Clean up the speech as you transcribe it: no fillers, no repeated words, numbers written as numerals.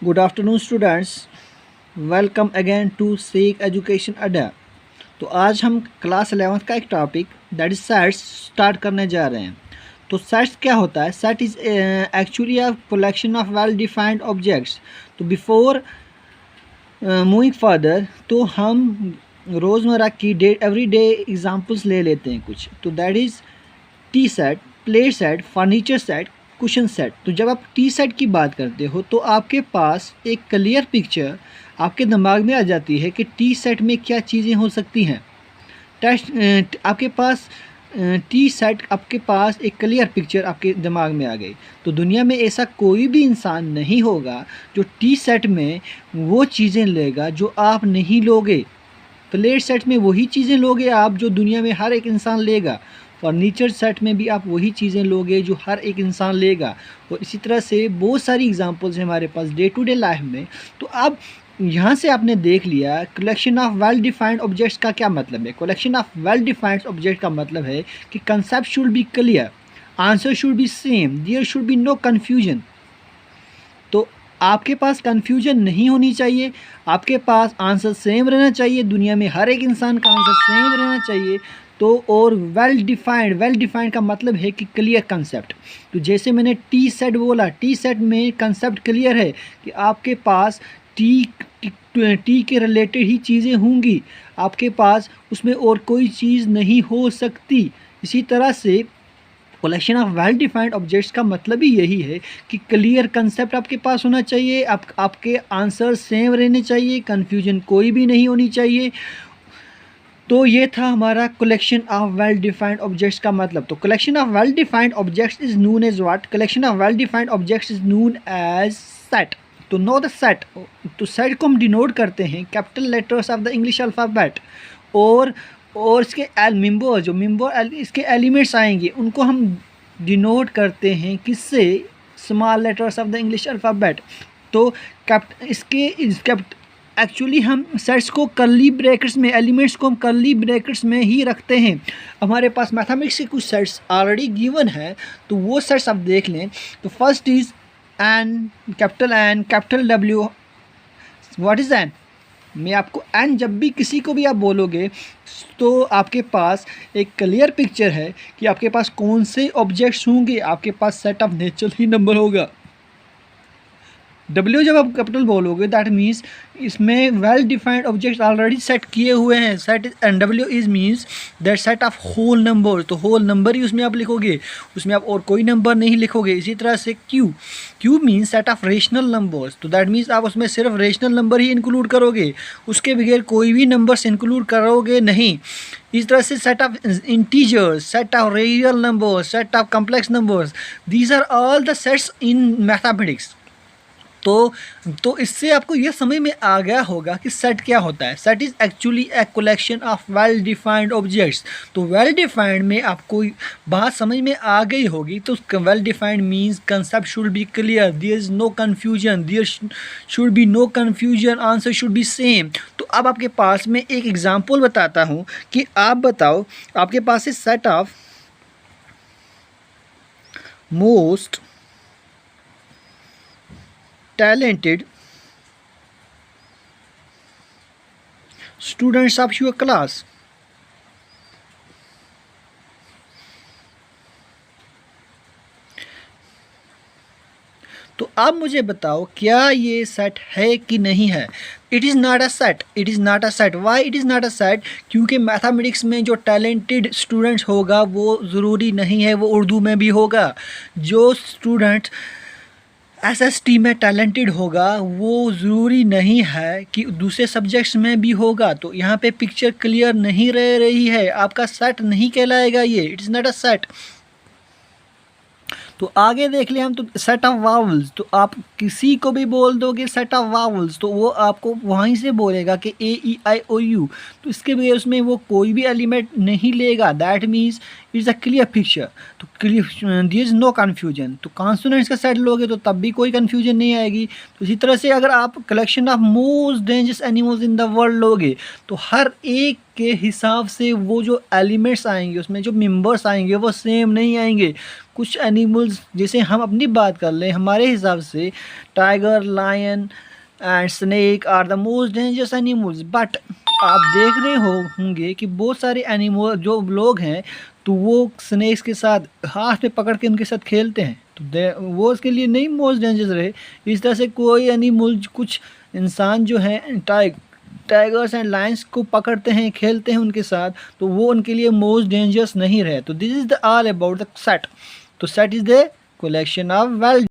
Good afternoon students, welcome again to seek education Adda. तो आज हम क्लास 11th का एक topic that is sets start करने जा रहे हैं। तो सेट्स क्या होता है? Set is actually a collection of well defined objects. तो बिफोर मूविंग फर्दर, तो हम रोज़मर्रा की एवरी डे एग्जांपल्स ले लेते हैं कुछ। तो that is T set, plate set, furniture set, cushion set. तो जब आप टी सेट की बात करते हो तो आपके पास एक क्लियर पिक्चर आपके दिमाग में आ जाती है कि टी सेट में क्या चीज़ें हो सकती हैं। टेस्ट आपके पास टी सेट, आपके पास एक क्लियर पिक्चर आपके दिमाग में आ गई। तो दुनिया में ऐसा कोई भी इंसान नहीं होगा जो टी सेट में वो चीज़ें लेगा जो आप नहीं लोगे। प्लेट सेट में वही चीज़ें लोगे आप जो दुनिया में हर एक इंसान लेगा। फर्नीचर सेट में भी आप वही चीज़ें लोगे जो हर एक इंसान लेगा। और इसी तरह से बहुत सारी एग्जांपल्स हैं हमारे पास डे टू डे लाइफ में। तो अब यहाँ से आपने देख लिया collection of well defined objects का क्या मतलब है। Collection of well defined object का मतलब है कि concept should be clear, answer should be same, there should be no confusion. तो आपके पास कन्फ्यूजन नहीं होनी चाहिए, आपके पास आंसर सेम रहना चाहिए, दुनिया में हर एक इंसान का आंसर सेम रहना चाहिए। तो और वेल डिफाइंड का मतलब है कि क्लियर कंसेप्ट। तो जैसे मैंने टी सेट बोला, टी सेट में कंसेप्ट क्लियर है कि आपके पास टी के रिलेटेड ही चीज़ें होंगी, आपके पास उसमें और कोई चीज़ नहीं हो सकती। इसी तरह से collection of well defined objects का मतलब ही यही है कि क्लियर कंसेप्ट आपके पास होना चाहिए, आपके आंसर सेम रहने चाहिए, कन्फ्यूजन कोई भी नहीं होनी चाहिए। तो ये था हमारा collection of well defined objects का मतलब। तो collection of well defined objects is known as what? Collection of well defined objects is known as set. तो नो द सेट, तो सेट को हम डिनोट करते हैं capital letters of the English alphabet, और इसके मेंबर जो मेंबर इसके एलिमेंट्स आएंगे उनको हम डिनोट करते हैं किससे? Small letters of the English alphabet. तो इसके एक्चुअली हम सेट्स को कर्ली ब्रैकेट्स में, एलिमेंट्स को हम कर्ली ब्रैकेट्स में ही रखते हैं। हमारे पास मैथमेटिक्स के कुछ सेट्स ऑलरेडी गिवन है, तो वो सेट्स आप देख लें। तो first is an, capital W. What is an? मैं आपको एन जब भी किसी को भी आप बोलोगे तो आपके पास एक क्लियर पिक्चर है कि आपके पास कौन से ऑब्जेक्ट्स होंगे, आपके पास सेट ऑफ नेचुरल ही नंबर होगा। डब्ल्यू जब आप कैपिटल बोलोगे दैट मीन्स इसमें well defined objects already set किए हुए हैं। Set and W is means that set of whole number. तो होल नंबर ही उसमें आप लिखोगे, उसमें आप और कोई नंबर नहीं लिखोगे। इसी तरह से Q means set of rational numbers. तो दैट मीन्स आप उसमें सिर्फ रेशनल नंबर ही इंक्लूड करोगे, उसके बगैर कोई भी नंबर्स इंक्लूड करोगे नहीं। इस तरह से set of integers, set of real numbers, set of complex numbers, these are all the sets in mathematics. तो इससे आपको यह समझ में आ गया होगा कि सेट क्या होता है। Set is actually a collection of well defined objects. तो वेल डिफाइंड में आपको बात समझ में आ गई होगी। तो well defined means concept should be clear, there is no confusion, there should be no confusion, answer should be same. तो अब आपके पास में एक एग्जाम्पल बताता हूँ कि आप बताओ, आपके पास है set of most talented students of your class। तो आप मुझे बताओ क्या ये सेट है कि नहीं है? It is not a set, it is not a set. Why it is not a set? क्योंकि मैथमेटिक्स में जो टैलेंटेड स्टूडेंट्स होगा वो ज़रूरी नहीं है वो उर्दू में भी होगा। जो स्टूडेंट एसएसटी में टैलेंटेड होगा वो ज़रूरी नहीं है कि दूसरे सब्जेक्ट्स में भी होगा। तो यहाँ पे पिक्चर क्लियर नहीं रह रही है, आपका सेट नहीं कहलाएगा ये, it is not a set. तो आगे देख ले हम, तो सेट ऑफ वावल्स। तो आप किसी को भी बोल दोगे सेट ऑफ वावल्स तो वो आपको वहीं से बोलेगा कि ए ई आई ओ यू। तो इसके बगैर उसमें वो कोई भी एलिमेंट नहीं लेगा। That means it's a clear picture. तो clear, there is no confusion. तो कॉन्सोनेंट्स का सेट लोगे तो तब भी कोई कन्फ्यूजन नहीं आएगी। तो इसी तरह से अगर आप collection of most dangerous animals in the world लोगे तो हर एक के हिसाब से वो जो एलिमेंट्स आएंगे, उसमें जो मेंबर्स आएंगे वो सेम नहीं आएंगे। कुछ एनिमल्स, जैसे हम अपनी बात कर लें, हमारे हिसाब से tiger, lion and snake are the most dangerous animals, but आप देख रहे होंगे कि बहुत सारे एनिमल जो लोग हैं तो वो स्नेक्स के साथ हाथ में पकड़ के उनके साथ खेलते हैं, तो वो उसके लिए नहीं मोस्ट डेंजरस रहे। इस तरह से कोई एनिमल, कुछ इंसान जो है टाइगर्स एंड लायंस को पकड़ते हैं, खेलते हैं उनके साथ, तो वो उनके लिए मोस्ट डेंजरस नहीं रहे। तो this is the all about the set. तो set is the collection of well